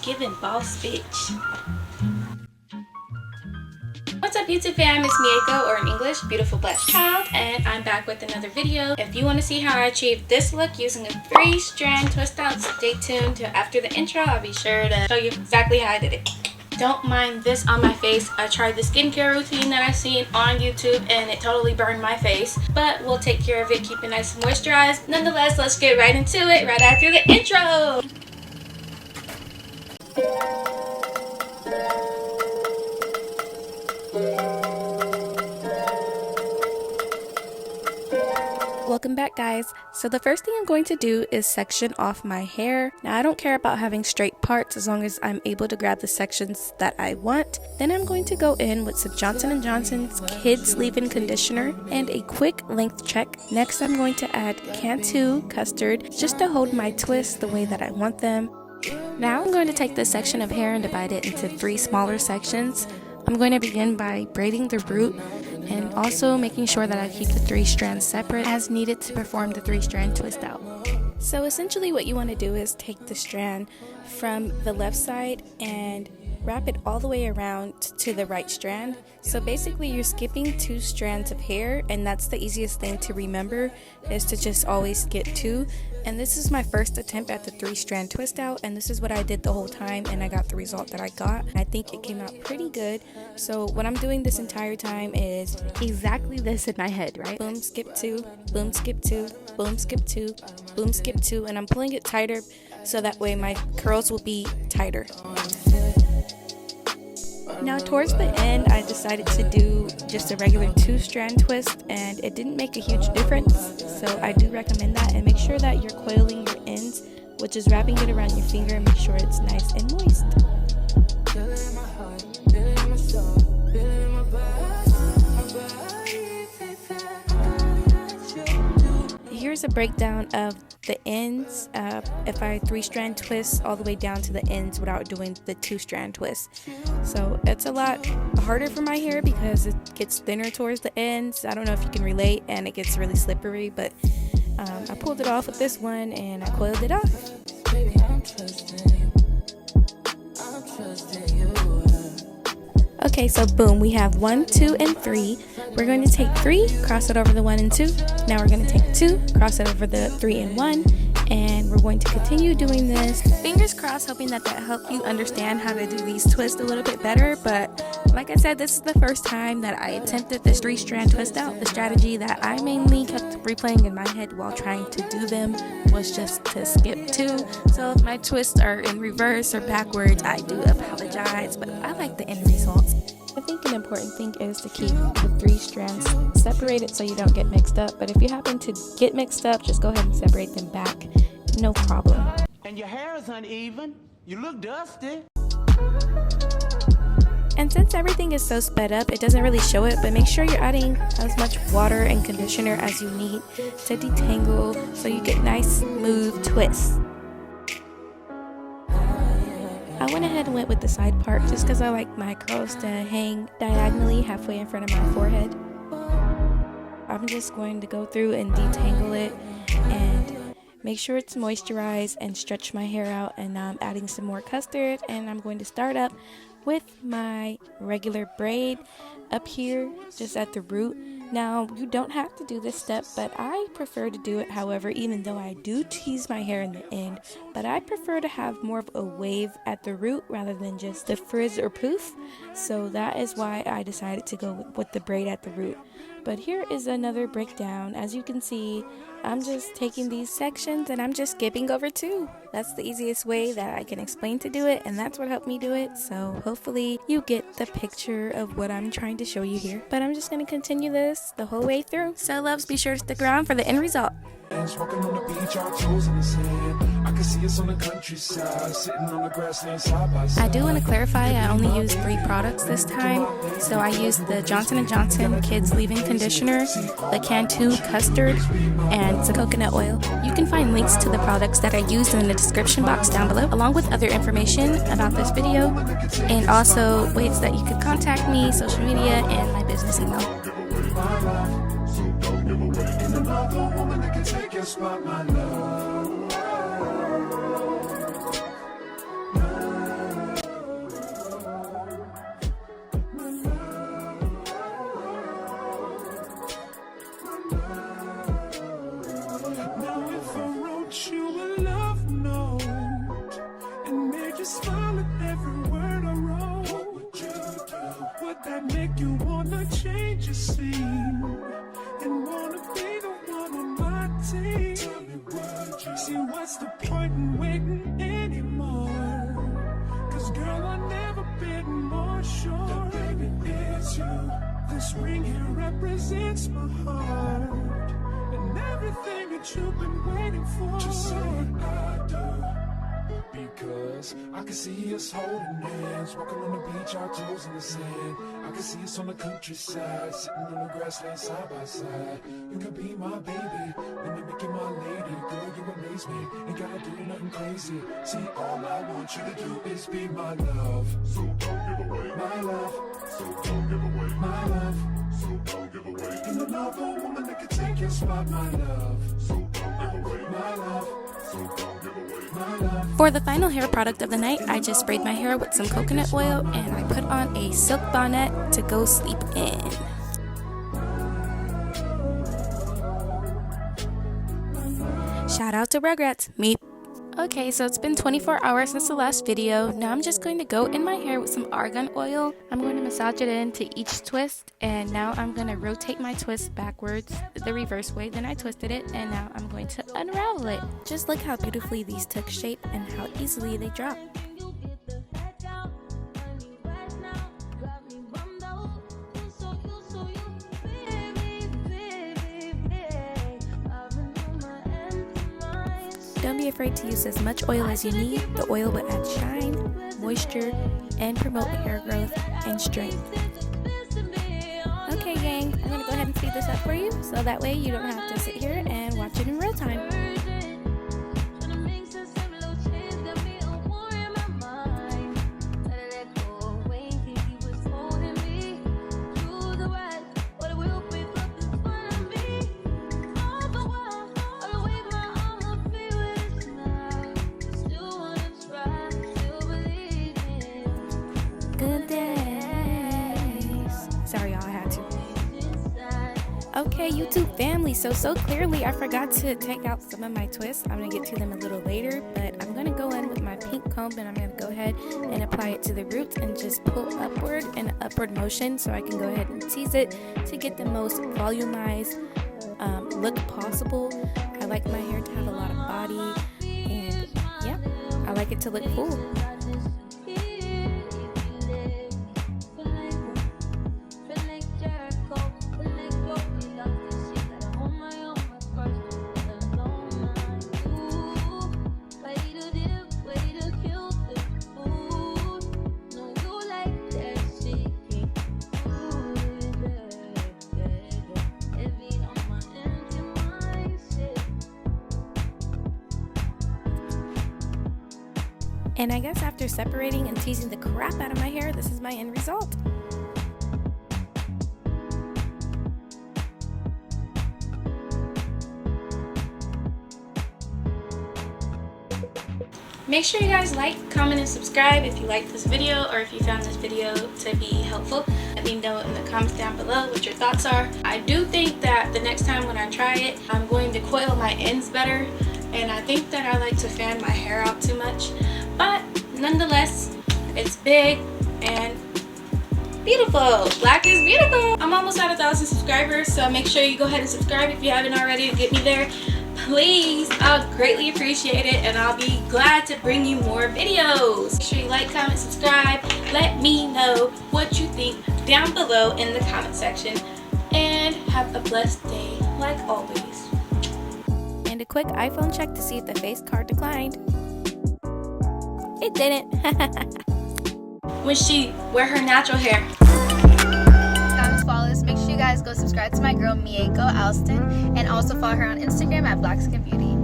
giving boss bitch. What's up YouTube fam, it's Mieko, or in English, Beautiful Blessed Child, and I'm back with another video. If you want to see how I achieved this look using a 3-strand twist out, stay tuned till after the intro. I'll be sure to show you exactly how I did it. Don't mind this on my face. I tried the skincare routine that I've seen on YouTube and it totally burned my face, but we'll take care of it, keep it nice and moisturized. Nonetheless, let's get right into it right after the intro. Welcome back guys. So the first thing I'm going to do is section off my hair. Now I don't care about having straight parts as long as I'm able to grab the sections that I want. Then I'm going to go in with some Johnson & Johnson's Kids Leave-In Conditioner and a quick length check. Next I'm going to add Cantu custard just to hold my twists the way that I want them. Now I'm going to take this section of hair and divide it into 3 smaller sections. I'm going to begin by braiding the root and also making sure that I keep the 3 strands separate as needed to perform the 3-strand twist out. So essentially what you want to do is take the strand from the left side and wrap it all the way around to the right strand. So basically you're skipping 2 strands of hair, and that's the easiest thing to remember, is to just always skip 2. And this is my first attempt at the 3-strand twist out, and this is what I did the whole time, and I got the result that I got. I think it came out pretty good. So what I'm doing this entire time is exactly this in my head, right? Boom, skip 2, boom, skip 2, boom, skip 2, boom, skip 2, and I'm pulling it tighter so that way my curls will be tighter. Now towards the end I decided to do just a regular 2-strand twist, and it didn't make a huge difference, so I do recommend that. And make sure that you're coiling your ends, which is wrapping it around your finger, and make sure it's nice and moist. Here's a breakdown of the ends if I 3-strand twist all the way down to the ends without doing the 2-strand twist. So it's a lot harder for my hair because it gets thinner towards the ends. I don't know if you can relate, and it gets really slippery, but I pulled it off with this one and I coiled it off. Okay, so boom, we have 1, 2, and 3. We're going to take 3, cross it over the 1 and 2. Now we're going to take 2, cross it over the 3 and 1. And we're going to continue doing this. Fingers crossed, hoping that helped you understand how to do these twists a little bit better. But like I said, this is the first time that I attempted this 3-strand twist out. The strategy that I mainly kept replaying in my head while trying to do them was just to skip 2. So if my twists are in reverse or backwards, I do apologize, but I like the end results. I think an important thing is to keep the 3 strands separated so you don't get mixed up. But if you happen to get mixed up, just go ahead and separate them back. No problem. And your hair is uneven. You look dusty. And since everything is so sped up, it doesn't really show it, but make sure you're adding as much water and conditioner as you need to detangle so you get nice, smooth twists. I went ahead and went with the side part just because I like my curls to hang diagonally halfway in front of my forehead. I'm just going to go through and detangle it and make sure it's moisturized and stretch my hair out. And now I'm adding some more custard, and I'm going to start up with my regular braid up here just at the root. Now you don't have to do this step, but I prefer to do it. However, even though I do tease my hair in the end, but I prefer to have more of a wave at the root rather than just the frizz or poof. So that is why I decided to go with the braid at the root. But here is another breakdown. As you can see, I'm just taking these sections and I'm just skipping over 2. That's the easiest way that I can explain to do it, and that's what helped me do it. So hopefully you get the picture of what I'm trying to show you here. But I'm just going to continue this the whole way through. So loves, be sure to stick around for the end result. Walking on the beach, our toes in the sand. I can see us on the countryside, sitting on the grassland side by side. I do want to clarify, I only used 3 products this time. So I used the Johnson & Johnson Kids Leave-In Conditioner, the Cantu custard, and the coconut oil. You can find links to the products that I used in the description box down below, along with other information about this video, and also ways that you could contact me, social media, and my business email. Another woman that can take your spot, my love. just smile at every word I wrote. What would you do? Would that make you wanna change your scene and wanna be the one on my team? Tell me, would you? See, what's the point in waiting anymore? Cause girl, I've never been more sure that baby it's you. This ring here represents my heart and everything that you've been waiting for. Just say I do. Because I can see us holding hands, walking on the beach, our toes in the sand. I can see us on the countryside, sitting on the grassland side by side. You can be my baby, when you make you my lady. Girl, you amaze me, ain't gotta do nothing crazy. See, all I want you to do is be my love. So don't give away my love. So don't give away my love. So don't give away. Ain't another woman that can take your spot, my love. So don't give away my love. So don't give away my love. For the final hair product of the night, I just sprayed my hair with some coconut oil and I put on a silk bonnet to go sleep in. Shout out to Rugrats, me. Okay, so it's been 24 hours since the last video. Now I'm just going to go in my hair with some argan oil. I'm going to massage it into each twist, and now I'm going to rotate my twist backwards the reverse way. Then I twisted it, and now I'm going to unravel it. Just look how beautifully these took shape and how easily they drop. Don't be afraid to use as much oil as you need. The oil will add shine, moisture, and promote hair growth and strength. Okay gang, I'm going to go ahead and speed this up for you so that way you don't have to sit here and watch it in real time. Good days. Sorry y'all, I had to. Okay, YouTube family, so clearly I forgot to take out some of my twists. I'm going to get to them a little later, but I'm going to go in with my pink comb and I'm going to go ahead and apply it to the roots and just pull upward in an upward motion so I can go ahead and tease it to get the most volumized look possible. I like my hair to have a lot of body and yeah, I like it to look full. And I guess after separating and teasing the crap out of my hair, this is my end result. Make sure you guys like, comment, and subscribe if you liked this video or if you found this video to be helpful. Let me know in the comments down below what your thoughts are. I do think that the next time when I try it, I'm going to coil my ends better. And I think that I like to fan my hair out too much. But nonetheless, it's big and beautiful. Black is beautiful. I'm almost at 1,000 subscribers, so make sure you go ahead and subscribe if you haven't already to get me there. Please, I'll greatly appreciate it, and I'll be glad to bring you more videos. Make sure you like, comment, subscribe. Let me know what you think down below in the comment section. And have a blessed day, like always. And a quick iPhone check to see if the face card declined. It didn't. When she wear her natural hair. Comments, follow us. Make sure you guys go subscribe to my girl Mieko Alston and also follow her on Instagram at Black Skin Beauty.